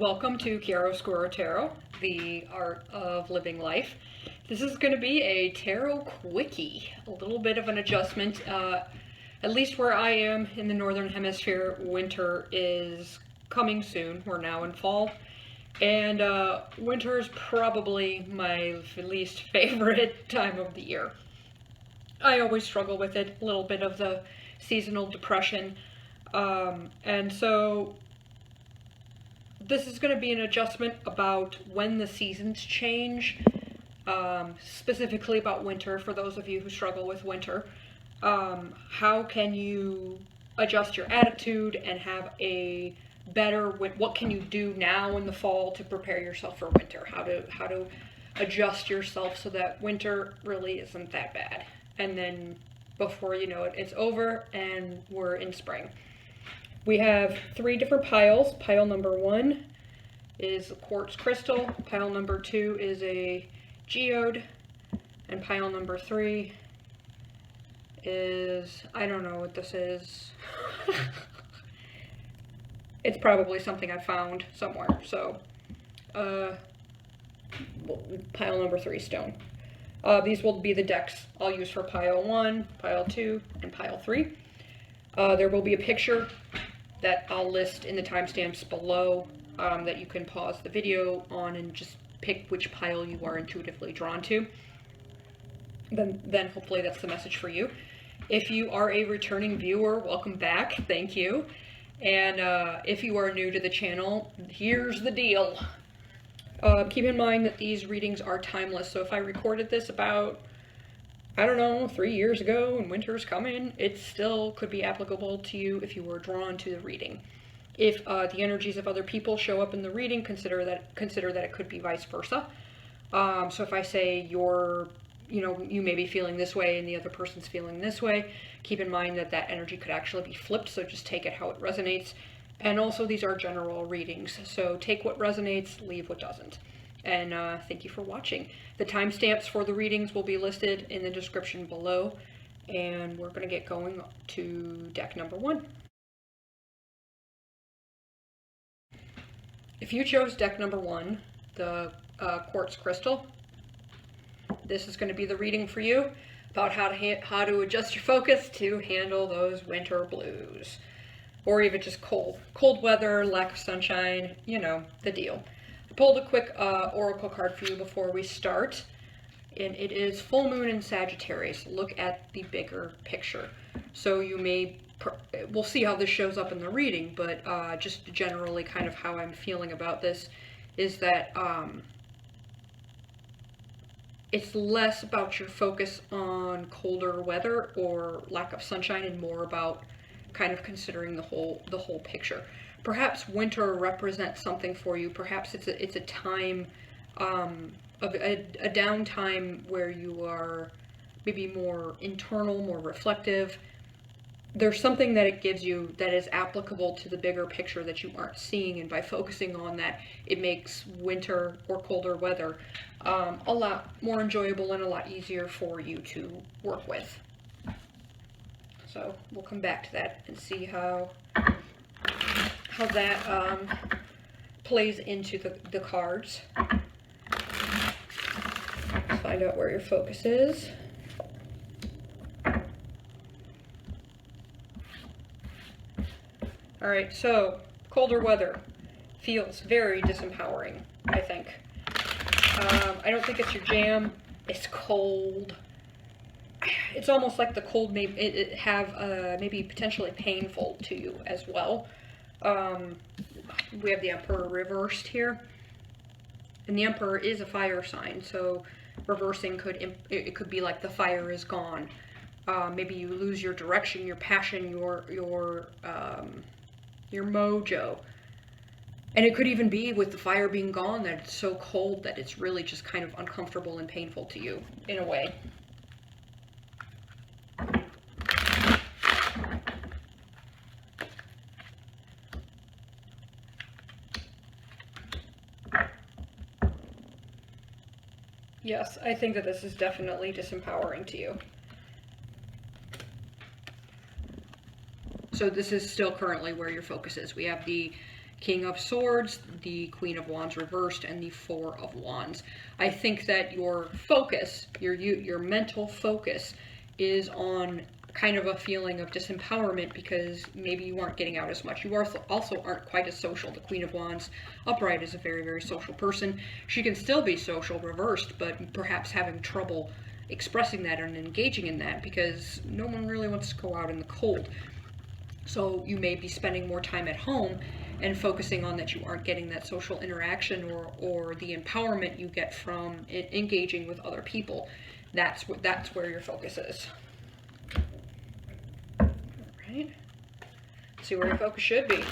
Welcome to Chiaroscuro Tarot, the art of living life. This is going to be a tarot quickie, a little bit of an adjustment. At least where I am in the northern hemisphere, winter is coming soon. We're now in fall, and winter is probably my least favorite time of the year. I always struggle with it, a little bit of the seasonal depression, and so this is going to be an adjustment about when the seasons change, specifically about winter, for those of you who struggle with winter. How can you adjust your attitude and have a better, what can you do now in the fall to prepare yourself for winter? How to adjust yourself so that winter really isn't that bad. And then before you know it, it's over and we're in spring. We have 3 different piles. Pile number 1 is a quartz crystal. Pile number 2 is a geode. And pile number 3 is, I don't know what this is. It's probably something I found somewhere. So, pile number 3 stone. These will be the decks I'll use for pile 1, pile 2, and pile 3. There will be a picture that I'll list in the timestamps below, that you can pause the video on and just pick which pile you are intuitively drawn to. Then hopefully that's the message for you. If you are a returning viewer, welcome back, thank you. And if you are new to the channel, here's the deal. Keep in mind that these readings are timeless, so if I recorded this about, I don't know, 3 years ago and winter's coming, it still could be applicable to you if you were drawn to the reading. If the energies of other people show up in the reading, consider that it could be vice versa. So if I say you may be feeling this way and the other person's feeling this way, keep in mind that that energy could actually be flipped, so just take it how it resonates. And also, these are general readings, so take what resonates, leave what doesn't. And thank you for watching. The timestamps for the readings will be listed in the description below, and we're going to get going to deck number 1. If you chose deck number 1, the quartz crystal, this is going to be the reading for you about how to adjust your focus to handle those winter blues, or even just cold weather, lack of sunshine, you know, the deal. I pulled a quick oracle card for you before we start, and it is full moon in Sagittarius. Look at the bigger picture. So we'll see how this shows up in the reading, but just generally kind of how I'm feeling about this is that it's less about your focus on colder weather or lack of sunshine and more about kind of considering the whole picture. Perhaps winter represents something for you. Perhaps it's a time of a downtime where you are maybe more internal, more reflective. There's something that it gives you that is applicable to the bigger picture that you aren't seeing, and by focusing on that, it makes winter or colder weather a lot more enjoyable and a lot easier for you to work with. So we'll come back to that and see how that plays into the cards. Let's find out where your focus is. Alright, so colder weather feels very disempowering, I think. I don't think it's your jam. It's cold. It's almost like the cold may have maybe potentially painful to you as well. We have the Emperor reversed here, and the Emperor is a fire sign, so reversing it could be like the fire is gone. Maybe you lose your direction, your passion, your mojo. And it could even be with the fire being gone that it's so cold that it's really just kind of uncomfortable and painful to you in a way. Yes, I think that this is definitely disempowering to you. So this is still currently where your focus is. We have the King of Swords, the Queen of Wands reversed, and the Four of Wands. I think that your focus, your mental focus, is on kind of a feeling of disempowerment because maybe you aren't getting out as much. You also aren't quite as social. The Queen of Wands upright is a very, very social person. She can still be social reversed, but perhaps having trouble expressing that and engaging in that because no one really wants to go out in the cold. So you may be spending more time at home and focusing on that you aren't getting that social interaction or the empowerment you get from engaging with other people. That's where your focus is. All right. Let's see where your focus should be.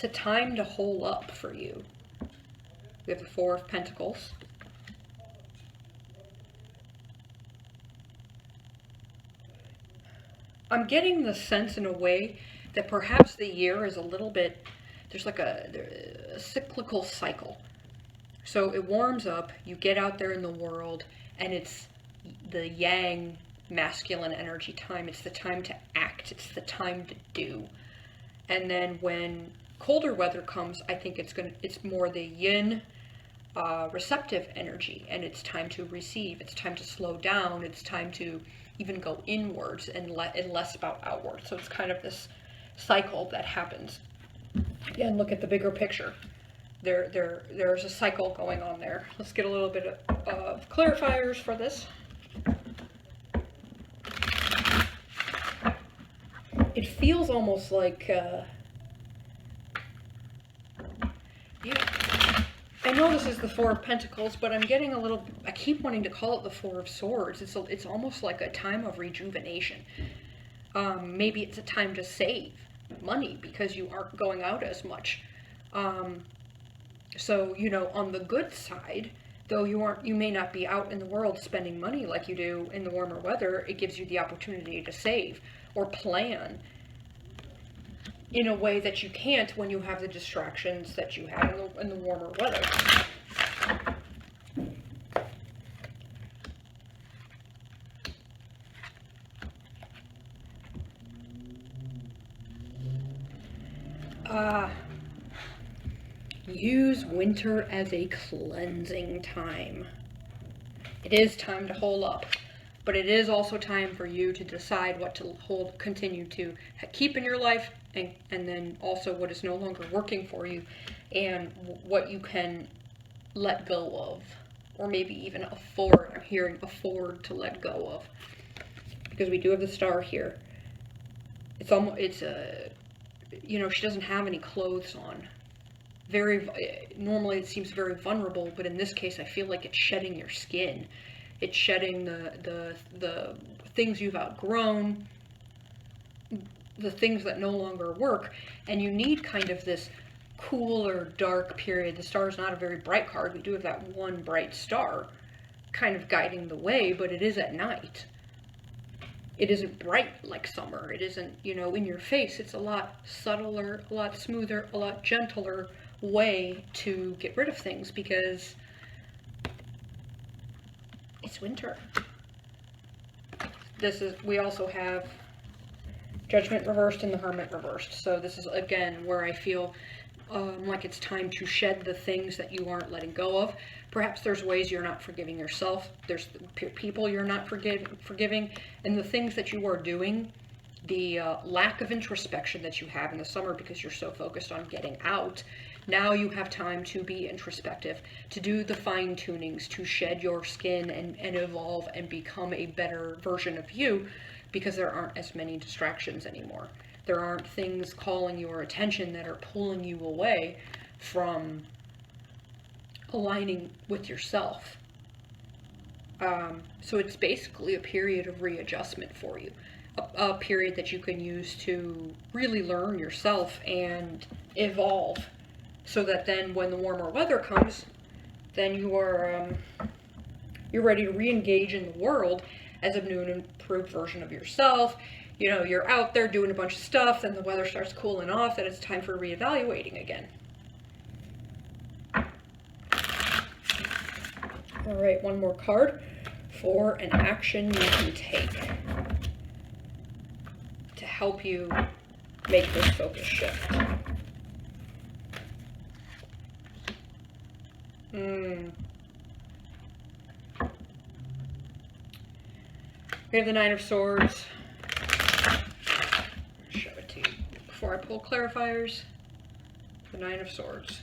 It's a time to hole up for you. We have the Four of Pentacles. I'm getting the sense in a way that perhaps the year is a little bit, there's like a cyclical cycle. So it warms up, you get out there in the world, and it's the yang masculine energy time. It's the time to act. It's the time to do. And then when colder weather comes, I think it's more the yin receptive energy, and it's time to receive. It's time to slow down. It's time to even go inwards and less about outwards. So it's kind of this cycle that happens. Again, look at the bigger picture. There's a cycle going on there. Let's get a little bit of clarifiers for this. It feels almost like, yeah, I know this is the Four of Pentacles, but I'm getting a little, I keep wanting to call it the Four of Swords. It's almost like a time of rejuvenation. Maybe it's a time to save money because you aren't going out as much. So, you know, on the good side, though you may not be out in the world spending money like you do in the warmer weather, it gives you the opportunity to save or plan in a way that you can't when you have the distractions that you have in the warmer weather. Use winter as a cleansing time. It is time to hole up, but it is also time for you to decide what to continue to keep in your life, and then also what is no longer working for you, and what you can let go of, or maybe even afford. I'm hearing afford to let go of, because we do have the Star here. You know, she doesn't have any clothes on. Normally it seems very vulnerable, but in this case I feel like it's shedding your skin. It's shedding the things you've outgrown, the things that no longer work, and you need kind of this cooler, dark period. The Star is not a very bright card. We do have that one bright star kind of guiding the way, but it is at night. It isn't bright like summer. It isn't, you know, in your face. It's a lot subtler, a lot smoother, a lot gentler way to get rid of things because it's winter. We also have Judgment reversed and the Hermit reversed. So this is, again, where I feel like it's time to shed the things that you aren't letting go of. Perhaps there's ways you're not forgiving yourself. There's people you're not forgiving. And the things that you are doing, the lack of introspection that you have in the summer because you're so focused on getting out. Now you have time to be introspective, to do the fine tunings, to shed your skin and evolve and become a better version of you, because there aren't as many distractions anymore. There aren't things calling your attention that are pulling you away from aligning with yourself. So it's basically a period of readjustment for you, a period that you can use to really learn yourself and evolve, so that then when the warmer weather comes, then you're ready to re-engage in the world as a new and improved version of yourself. you know, you're out there doing a bunch of stuff, then the weather starts cooling off, then it's time for reevaluating again. All right, one more card for an action you can take to help you make this focus shift. We have the Nine of Swords. I'll show it to you before I pull clarifiers. The Nine of Swords.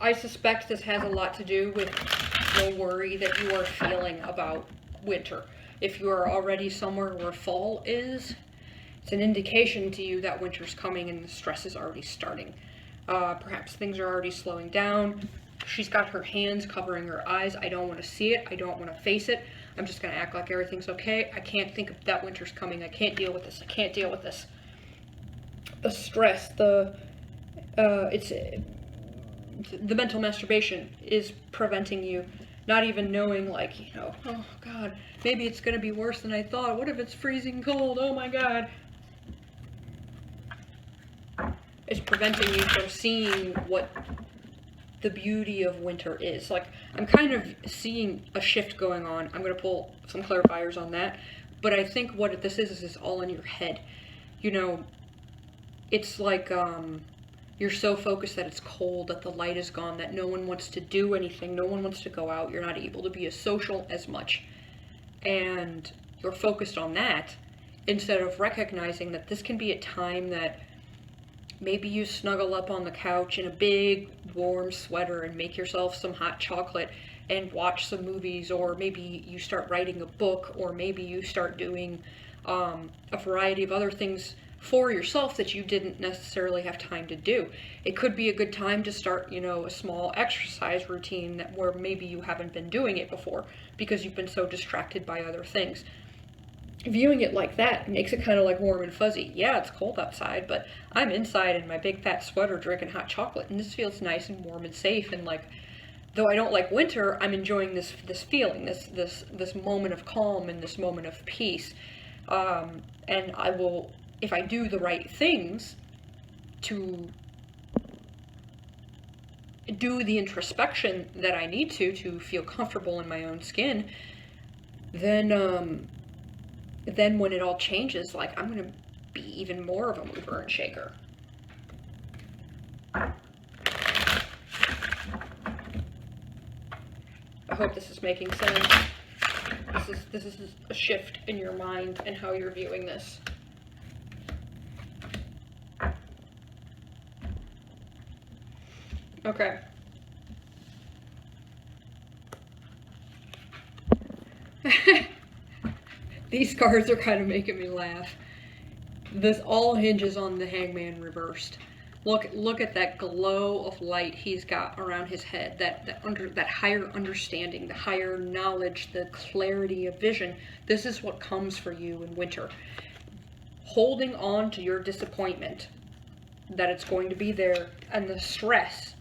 I suspect this has a lot to do with the worry that you are feeling about winter. If you are already somewhere where fall is, it's an indication to you that winter's coming and the stress is already starting. Perhaps things are already slowing down. She's got her hands covering her eyes. I don't want to see it. I don't want to face it. I'm just going to act like everything's okay. I can't think of that winter's coming. I can't deal with this. I can't deal with this. The stress, the mental masturbation is preventing you, not even knowing, like, you know, oh God, maybe it's going to be worse than I thought. What if it's freezing cold? Oh my God. It's preventing you from seeing what the beauty of winter is. Like, I'm kind of seeing a shift going on. I'm going to pull some clarifiers on that. But I think what this is all in your head. You know, it's like, you're so focused that it's cold, that the light is gone, that no one wants to do anything, no one wants to go out, you're not able to be as social as much. And you're focused on that, instead of recognizing that this can be a time that maybe you snuggle up on the couch in a big warm sweater and make yourself some hot chocolate and watch some movies, or maybe you start writing a book, or maybe you start doing a variety of other things for yourself that you didn't necessarily have time to do. It could be a good time to start, you know, a small exercise routine where maybe you haven't been doing it before because you've been so distracted by other things. Viewing it like that makes it kind of like warm and fuzzy. Yeah, it's cold outside, but I'm inside in my big fat sweater drinking hot chocolate, and this feels nice and warm and safe. And like, though I don't like winter, I'm enjoying this feeling, this moment of calm and this moment of peace. And I will, if I do the right things to do the introspection that I need to feel comfortable in my own skin, then when it all changes, like, I'm gonna be even more of a mover and shaker. I hope this is making sense. This is a shift in your mind and how you're viewing this. Okay. These cards are kind of making me laugh. This all hinges on the Hangman reversed. Look at that glow of light he's got around his head, that higher understanding, the higher knowledge, the clarity of vision. This is what comes for you in winter. Holding on to your disappointment, that it's going to be there, and the stress,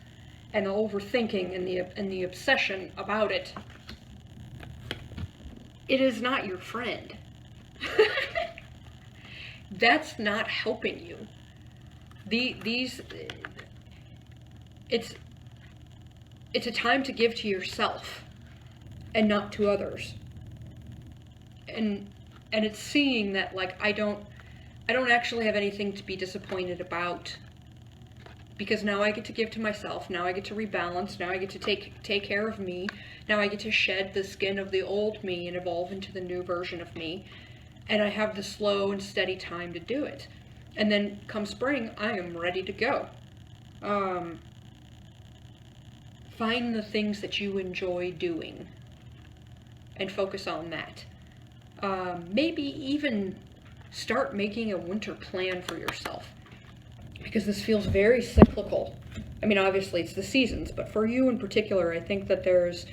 and the overthinking, and the obsession about it. It is not your friend. That's not helping you. It's a time to give to yourself and not to others. And it's seeing that, like, I don't actually have anything to be disappointed about, because now I get to give to myself, now I get to rebalance, now I get to take care of me, now I get to shed the skin of the old me and evolve into the new version of me, and I have the slow and steady time to do it. And then come spring, I am ready to go. Find the things that you enjoy doing and focus on that. Maybe even start making a winter plan for yourself, because this feels very cyclical. I mean, obviously it's the seasons, but for you in particular, I think that there's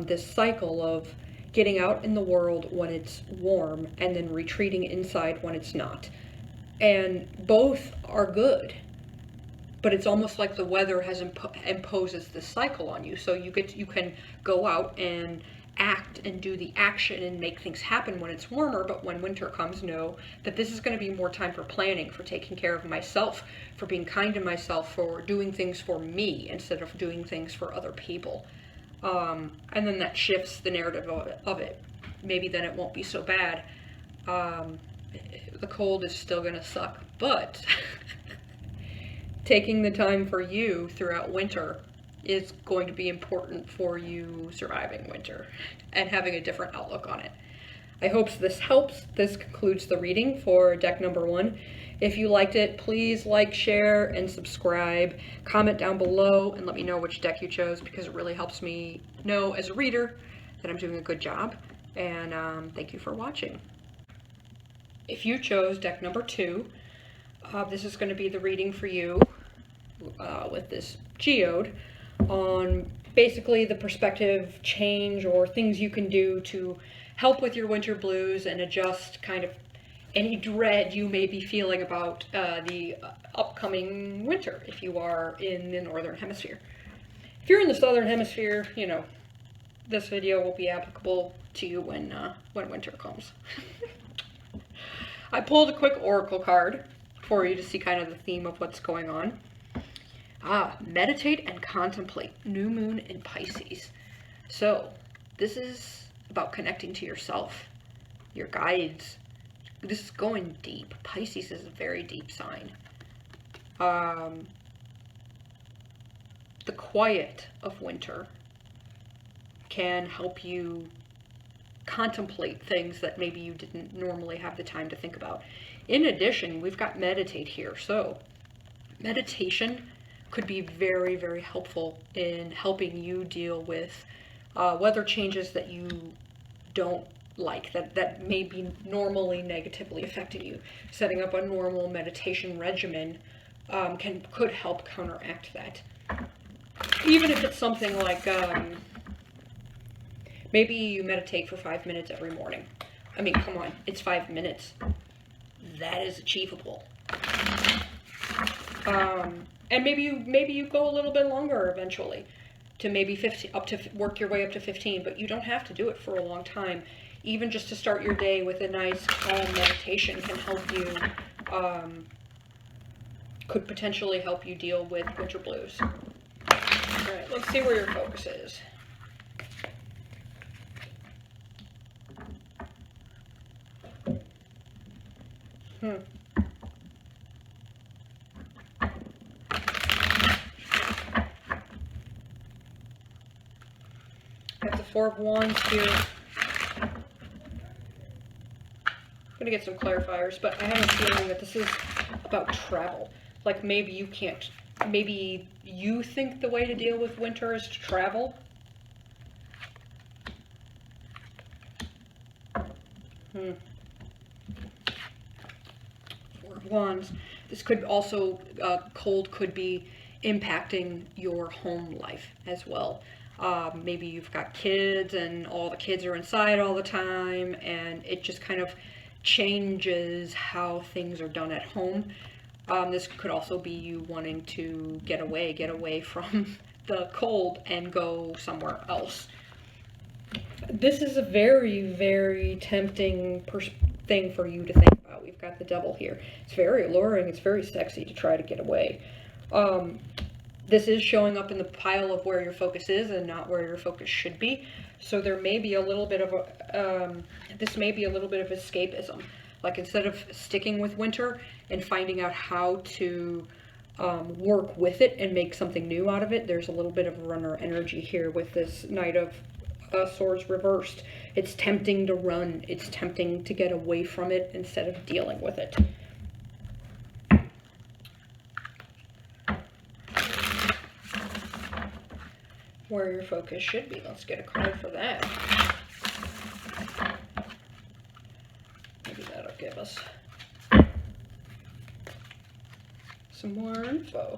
this cycle of getting out in the world when it's warm and then retreating inside when it's not. And both are good, but it's almost like the weather has imposes this cycle on you. So you can go out and act and do the action and make things happen when it's warmer, but when winter comes, know that this is going to be more time for planning, for taking care of myself, for being kind to myself, for doing things for me instead of doing things for other people. And then that shifts the narrative of it. Maybe then it won't be so bad. The cold is still going to suck, but taking the time for you throughout winter is going to be important for you surviving winter and having a different outlook on it. I hope this helps. This concludes the reading for deck number 1. If you liked it, please like, share, and subscribe. Comment down below and let me know which deck you chose, because it really helps me know as a reader that I'm doing a good job. And thank you for watching. If you chose deck number 2, this is going to be the reading for you with this geode on basically the perspective change or things you can do to help with your winter blues and adjust kind of any dread you may be feeling about the upcoming winter if you are in the northern hemisphere. If you're in the southern hemisphere, you know, this video will be applicable to you when winter comes. I pulled a quick oracle card for you to see kind of the theme of what's going on. Meditate and contemplate. New moon in Pisces. So, this is about connecting to yourself, your guides. This is going deep. Pisces is a very deep sign. The quiet of winter can help you contemplate things that maybe you didn't normally have the time to think about. In addition, we've got meditate here. So, meditation could be very, very helpful in helping you deal with weather changes that you don't like, that may be normally negatively affecting you. Setting up a normal meditation regimen could help counteract that. Even if it's something like maybe you meditate for 5 minutes every morning. I mean, come on, it's 5 minutes. That is achievable. And maybe you go a little bit longer eventually, to maybe 15, work your way up to 15, but you don't have to do it for a long time. Even just to start your day with a nice calm meditation can help you, could potentially help you deal with winter blues. All right, let's see where your focus is. Got the Four of Wands here. I'm gonna get some clarifiers, but I have a feeling that this is about travel. Like maybe you can't, maybe you think the way to deal with winter is to travel. Four of Wands. This could also, cold could be impacting your home life as well. Maybe you've got kids and all the kids are inside all the time, and it just kind of changes how things are done at home. This could also be you wanting to get away from the cold and go somewhere else. This is a very, very tempting thing for you to think about. We've got the Devil here. It's very alluring. It's very sexy to try to get away. This is showing up in the pile of where your focus is and not where your focus should be. So there may be a little bit of this may be a little bit of escapism. Like instead of sticking with winter and finding out how to work with it and make something new out of it, there's a little bit of runner energy here with this Knight of Swords reversed. It's tempting to run. It's tempting to get away from it instead of dealing with it. Where your focus should be. Let's get a card for that. Maybe that'll give us some more info.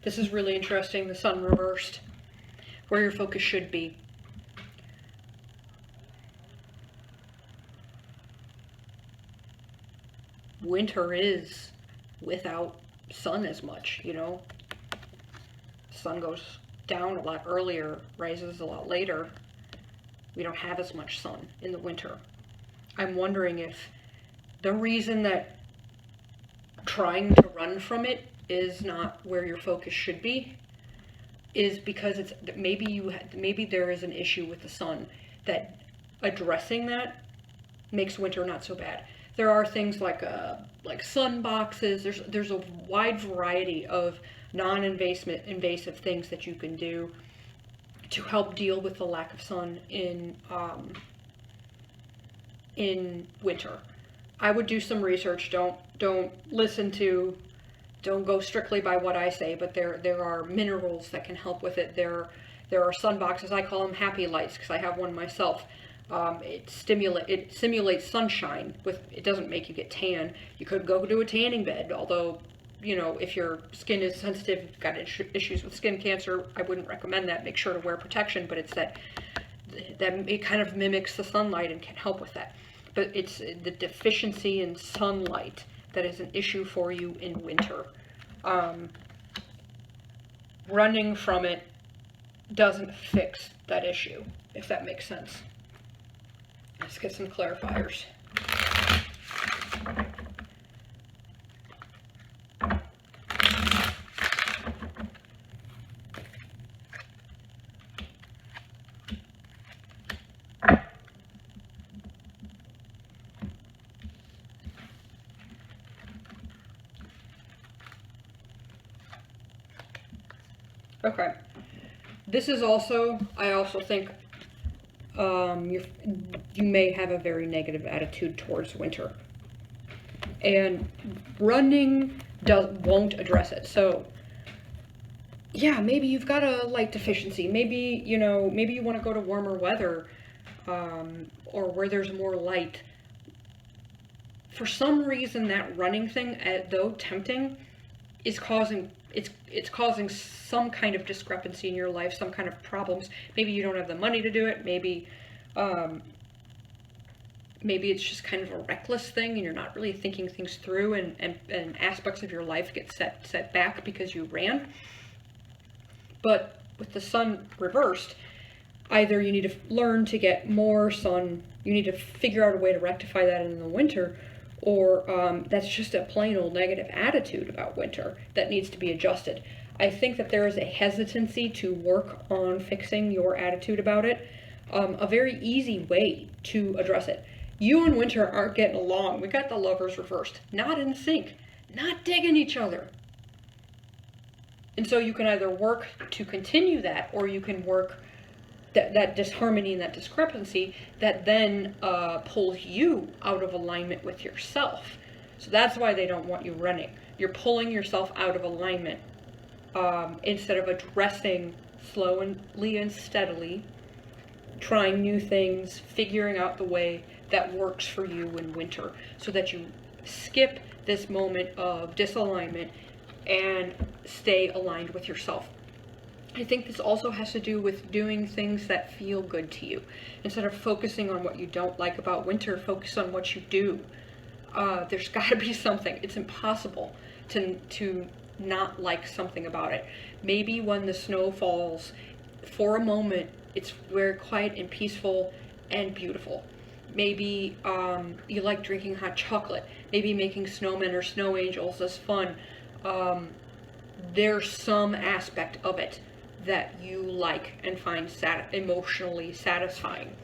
This is really interesting, the Sun reversed. Where your focus should be. Winter is without sun as much, you know. Sun goes down a lot earlier, rises a lot later. We don't have as much sun in the winter. I'm wondering if the reason that trying to run from it is not where your focus should be is because it's maybe there is an issue with the sun, that addressing that makes winter not so bad. There are things like sun boxes. There's a wide variety of non-invasive things that you can do to help deal with the lack of sun in winter. I would do some research. Don't go strictly by what I say, but there are minerals that can help with it. There are sun boxes. I call them happy lights because I have one myself. It simulates sunshine. It doesn't make you get tan. You could go to a tanning bed, although, you know, if your skin is sensitive, you've got issues with skin cancer, I wouldn't recommend that. Make sure to wear protection, but it's that it kind of mimics the sunlight and can help with that. But it's the deficiency in sunlight that is an issue for you in winter. Running from it doesn't fix that issue, if that makes sense. Let's get some clarifiers. Okay, this is also, I also think you may have a very negative attitude towards winter, and running won't address it. So yeah, maybe you've got a light deficiency. Maybe you want to go to warmer weather, or where there's more light. For some reason, that running thing, though tempting, is causing some kind of discrepancy in your life, some kind of problems. Maybe you don't have the money to do it. Maybe it's just kind of a reckless thing, and you're not really thinking things through, and aspects of your life get set back because you ran. But with the sun reversed, either you need to learn to get more sun, you need to figure out a way to rectify that in the winter, or that's just a plain old negative attitude about winter that needs to be adjusted. I think that there is a hesitancy to work on fixing your attitude about it. A very easy way to address it. You and winter aren't getting along. We got the lovers reversed. Not in sync. Not digging each other. And so you can either work to continue that, or you can work that disharmony and that discrepancy that then pulls you out of alignment with yourself. So that's why they don't want you running. You're pulling yourself out of alignment instead of addressing slowly and steadily, trying new things, figuring out the way that works for you in winter so that you skip this moment of disalignment and stay aligned with yourself. I think this also has to do with doing things that feel good to you. Instead of focusing on what you don't like about winter, focus on what you do. There's got to be something. It's impossible to not like something about it. Maybe when the snow falls, for a moment, it's very quiet and peaceful and beautiful. Maybe you like drinking hot chocolate. Maybe making snowmen or snow angels is fun. There's some aspect of it that you like and find emotionally satisfying.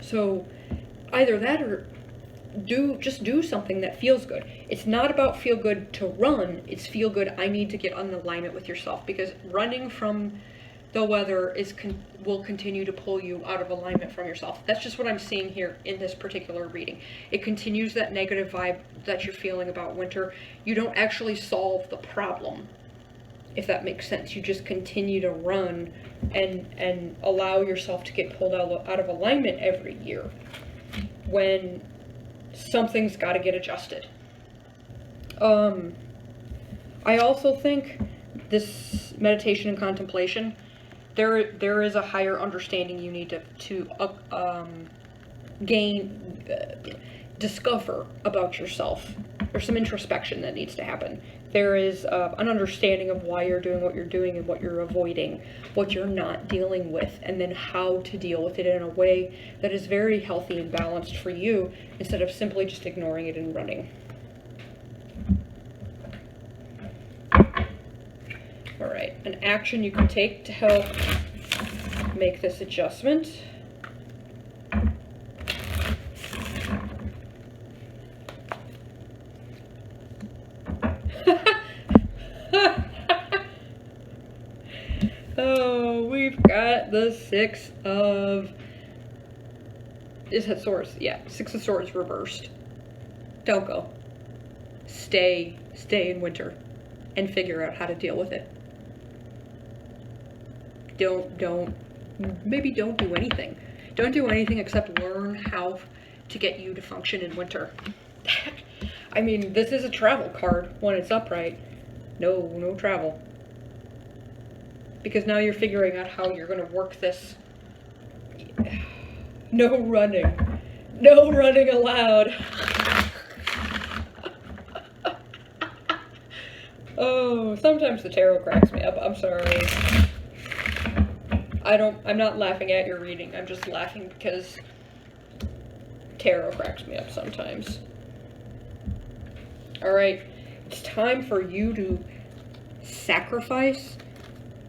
So either that, or just do something that feels good. It's not about feel good to run, it's feel good, I need to get in alignment with yourself, because running from the weather will continue to pull you out of alignment from yourself. That's just what I'm seeing here in this particular reading. It continues that negative vibe that you're feeling about winter. You don't actually solve the problem, if that makes sense. You just continue to run and allow yourself to get pulled out of alignment every year when something's got to get adjusted. I also think this meditation and contemplation, there is a higher understanding you need to gain, discover about yourself. There's some introspection that needs to happen. There is an understanding of why you're doing what you're doing and what you're avoiding, what you're not dealing with, and then how to deal with it in a way that is very healthy and balanced for you, instead of simply just ignoring it and running. All right, an action you can take to help make this adjustment. Oh, we've got the Six of... Is that Swords? Yeah, Six of Swords reversed. Don't go. Stay in winter and figure out how to deal with it. Maybe don't do anything. Don't do anything except learn how to get you to function in winter. I mean, this is a travel card when it's upright. No travel. Because now you're figuring out how you're going to work this. No running. No running allowed. Oh, sometimes the tarot cracks me up. I'm sorry. I'm not laughing at your reading. I'm just laughing because tarot cracks me up sometimes. All right. It's time for you to sacrifice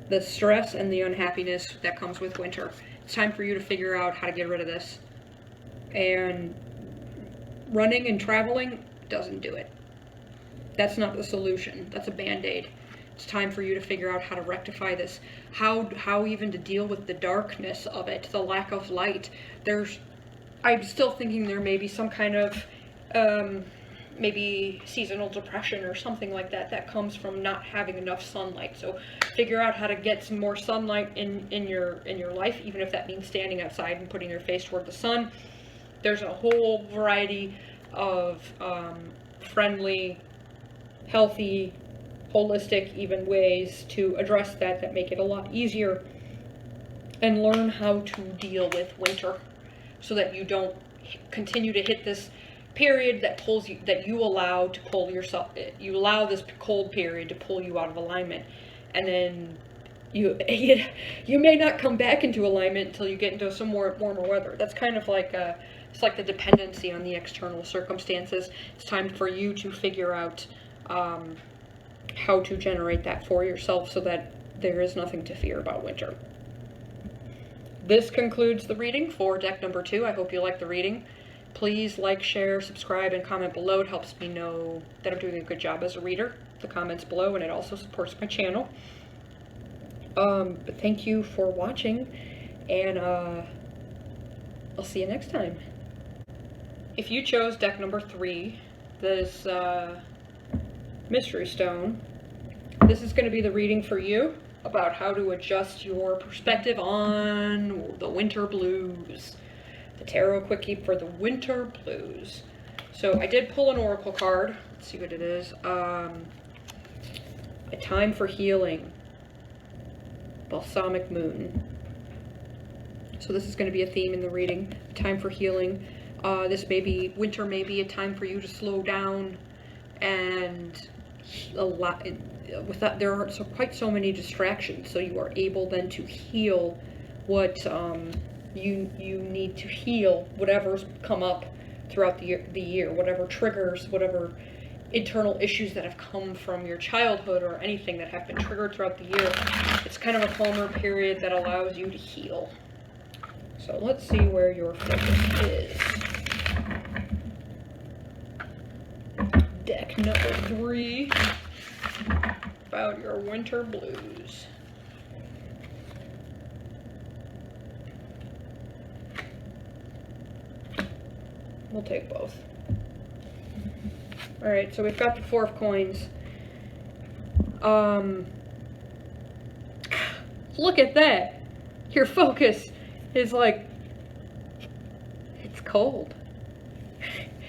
the stress and the unhappiness that comes with winter. It's time for you to figure out how to get rid of this. And running and traveling doesn't do it. That's not the solution. That's a band-aid. It's time for you to figure out how to rectify this. How even to deal with the darkness of it, the lack of light. I'm still thinking there may be some kind of maybe seasonal depression or something like that comes from not having enough sunlight. So figure out how to get some more sunlight in your life, even if that means standing outside and putting your face toward the sun. There's a whole variety of friendly, healthy, holistic even ways to address that make it a lot easier, and learn how to deal with winter so that you don't continue to hit this period that pulls you, that you allow to pull yourself, you allow this cold period to pull you out of alignment, and then you may not come back into alignment until you get into some more warmer weather. That's kind of like it's like the dependency on the external circumstances. It's time for you to figure out how to generate that for yourself so that there is nothing to fear about winter. This concludes the reading for deck number 2. I hope you liked the reading. Please like, share, subscribe, and comment below. It helps me know that I'm doing a good job as a reader. The comments below, and it also supports my channel. But thank you for watching, and I'll see you next time. If you chose deck number 3, this Mystery Stone, this is going to be the reading for you about how to adjust your perspective on the winter blues. The Tarot Quickie for the winter blues. So I did pull an oracle card. Let's see what it is. A Time for Healing. Balsamic Moon. So this is going to be a theme in the reading. Time for healing. Winter may be a time for you to slow down, and there are quite so many distractions, so you are able then to heal what you need to heal, whatever's come up throughout the year, whatever triggers, whatever internal issues that have come from your childhood or anything that have been triggered throughout the year. It's kind of a calmer period that allows you to heal. So let's see where your focus is. Deck number 3, about your winter blues. We'll take both. Alright, so we've got the 4 of coins. Look at that! Your focus is like, it's cold.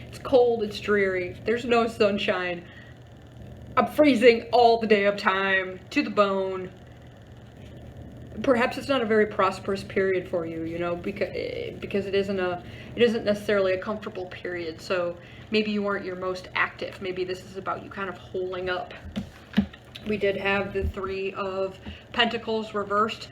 It's cold, it's dreary, there's no sunshine. I'm freezing all the day of time, to the bone. perhaps it's not a very prosperous period for you, you know, because it isn't necessarily a comfortable period. So maybe you aren't your most active. Maybe this is about you kind of holding up. We did have the Three of Pentacles reversed.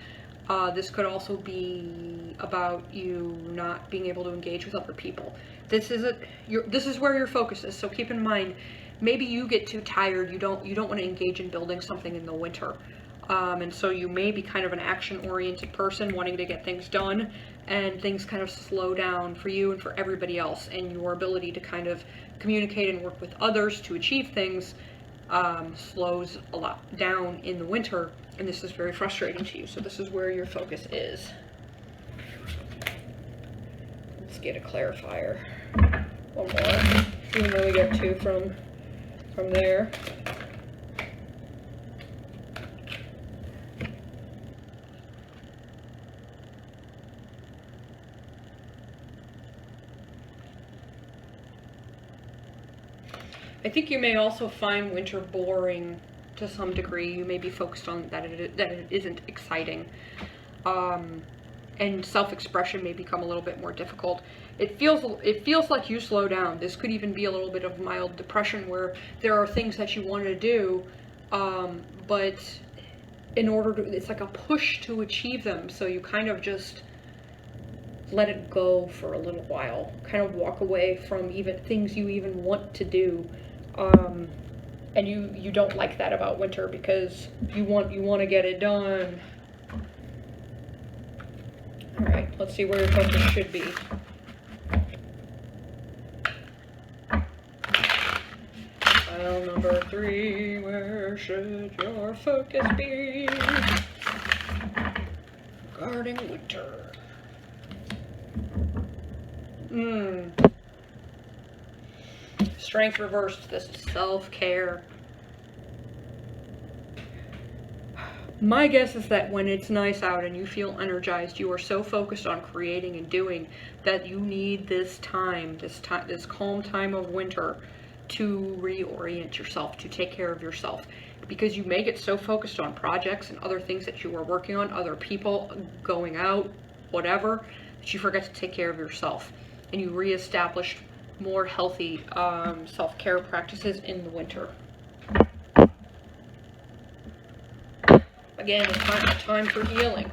This could also be about you not being able to engage with other people. This is where your focus is. So keep in mind, maybe you get too tired. You don't want to engage in building something in the winter. And so you may be kind of an action-oriented person wanting to get things done, and things kind of slow down for you and for everybody else, and your ability to kind of communicate and work with others to achieve things slows a lot down in the winter, and this is very frustrating to you. So this is where your focus is. Let's get a clarifier. One more, even though we get two from there. I think you may also find winter boring to some degree. You may be focused on that it isn't exciting. And self-expression may become a little bit more difficult. It feels like you slow down. This could even be a little bit of mild depression where there are things that you want to do, but in order to, it's like a push to achieve them. So you kind of just let it go for a little while, kind of walk away from even things you even want to do. And you don't like that about winter because you want to get it done. All right, let's see where your focus should be. Pile number 3, where should your focus be? Regarding winter. Strength reversed. This is self-care. My guess is that when it's nice out and you feel energized, you are so focused on creating and doing that you need this calm time of winter to reorient yourself, to take care of yourself. Because you may get so focused on projects and other things that you are working on, other people, going out, whatever, that you forget to take care of yourself. And you reestablish more healthy self-care practices in the winter. Again, it's time for healing.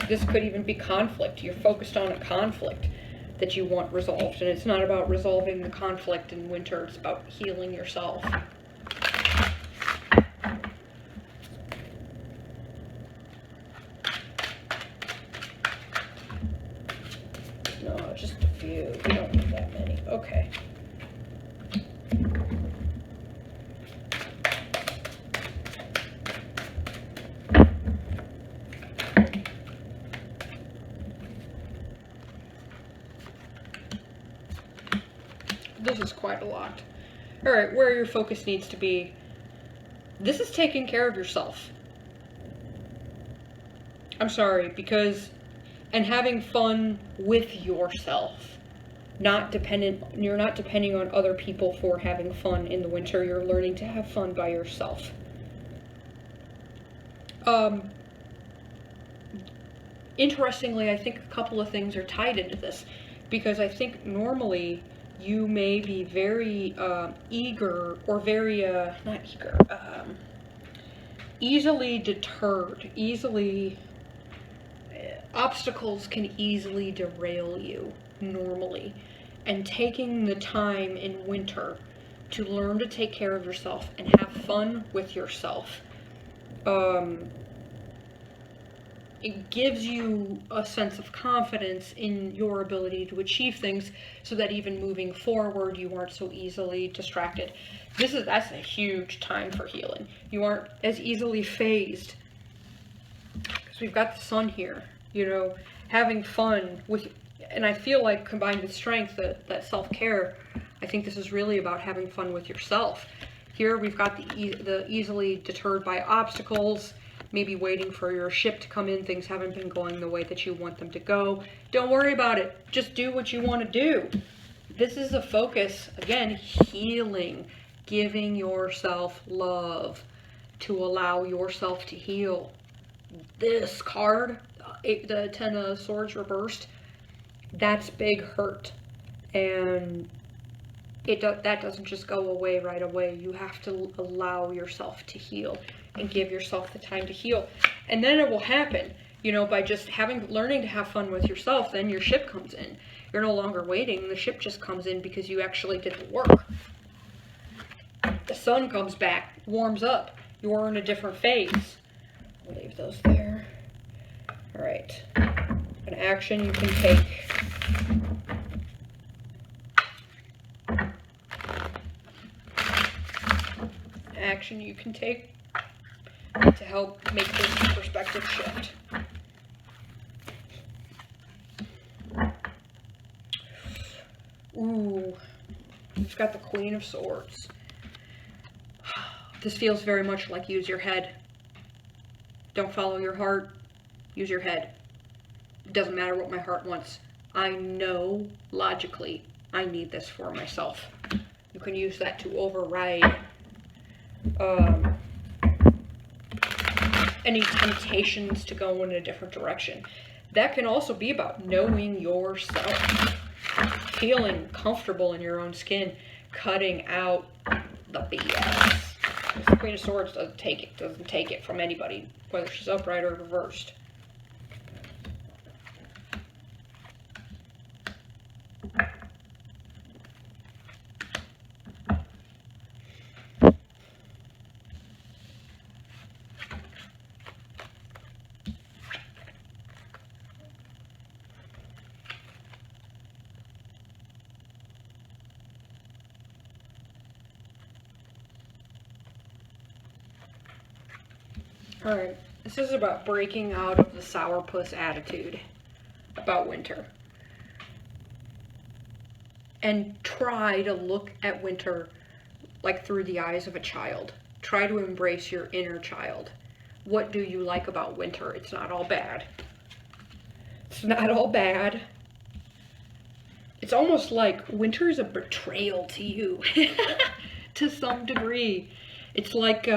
This could even be conflict. You're focused on a conflict that you want resolved, and it's not about resolving the conflict in winter. It's about healing yourself. No, just a few. We don't need that many. Okay. This is quite a lot. All right, where your focus needs to be. This is taking care of yourself. I'm sorry, and having fun with yourself. You're not depending on other people for having fun in the winter. You're learning to have fun by yourself. Interestingly, I think a couple of things are tied into this, because I think normally you may be very eager, or very, not eager, easily deterred, obstacles can easily derail you normally. And taking the time in winter to learn to take care of yourself and have fun with yourself, it gives you a sense of confidence in your ability to achieve things, so that even moving forward, you aren't so easily distracted. That's a huge time for healing. You aren't as easily phased, because we've got the sun here, you know, having fun with, and I feel like combined with strength, that self-care, I think this is really about having fun with yourself. Here we've got the easily deterred by obstacles, maybe waiting for your ship to come in. Things haven't been going the way that you want them to go. Don't worry about it. Just do what you want to do. This is a focus, again, healing, giving yourself love. to allow yourself to heal. This card, the 10 of Swords reversed, that's big hurt. And that doesn't just go away right away. You have to allow yourself to heal and give yourself the time to heal. And then it will happen, you know, by just learning to have fun with yourself. Then your ship comes in. You're no longer waiting. The ship just comes in because you actually did the work. The sun comes back, warms up. You're in a different phase. I'll leave those there. All right. An action you can take. Action you can take to help make this perspective shift. Ooh, we've got the Queen of Swords. This feels very much like use your head. Don't follow your heart, use your head. It doesn't matter what my heart wants. I know logically I need this for myself. You can use that to override any temptations to go in a different direction. That can also be about knowing yourself, feeling comfortable in your own skin, cutting out the BS. The Queen of Swords doesn't take it from anybody, whether she's upright or reversed. Alright, this is about breaking out of the sourpuss attitude about winter. And try to look at winter like through the eyes of a child. Try to embrace your inner child. What do you like about winter? It's not all bad. It's not all bad. It's almost like winter is a betrayal to you to some degree. It's like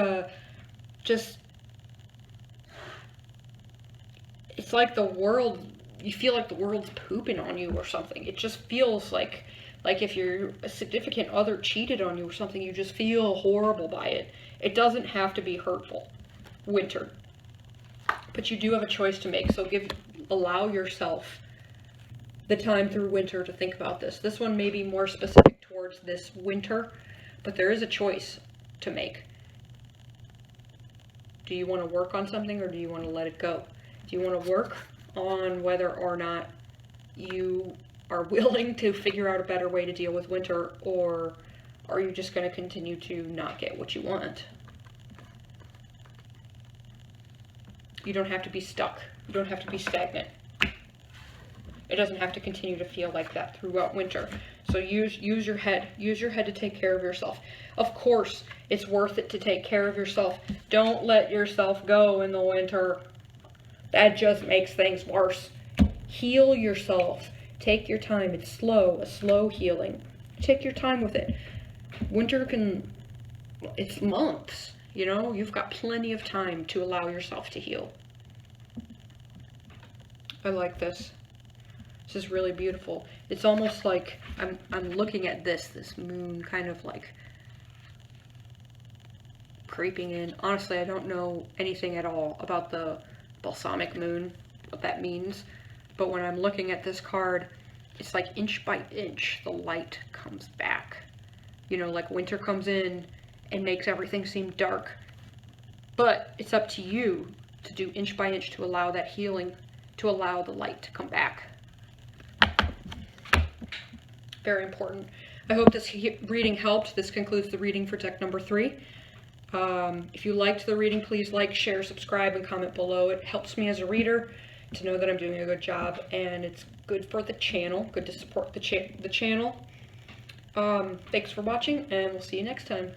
it's like the world, you feel like the world's pooping on you or something. It just feels like if a significant other cheated on you or something, you just feel horrible by it. It doesn't have to be hurtful. Winter. But you do have a choice to make, so allow yourself the time through winter to think about this. This one may be more specific towards this winter, but there is a choice to make. Do you want to work on something or do you want to let it go? Do you want to work on whether or not you are willing to figure out a better way to deal with winter, or are you just going to continue to not get what you want? You don't have to be stuck. You don't have to be stagnant. It doesn't have to continue to feel like that throughout winter. So use your head. Use your head to take care of yourself. Of course, it's worth it to take care of yourself. Don't let yourself go in the winter. That just makes things worse. Heal yourself. Take your time. It's slow, a slow healing. Take your time with it. Winter it's months, you know? You've got plenty of time to allow yourself to heal. I like this. This is really beautiful. It's almost like I'm looking at this moon kind of like creeping in. Honestly, I don't know anything at all about the balsamic moon, what that means. But when I'm looking at this card, it's like inch by inch, the light comes back. You know, like winter comes in and makes everything seem dark. But it's up to you to do inch by inch to allow that healing, to allow the light to come back. Very important. I hope this reading helped. This concludes the reading for deck number 3. If you liked the reading, please like, share, subscribe, and comment below. It helps me as a reader to know that I'm doing a good job, and it's good for the channel, good to support the channel. Thanks for watching, and we'll see you next time.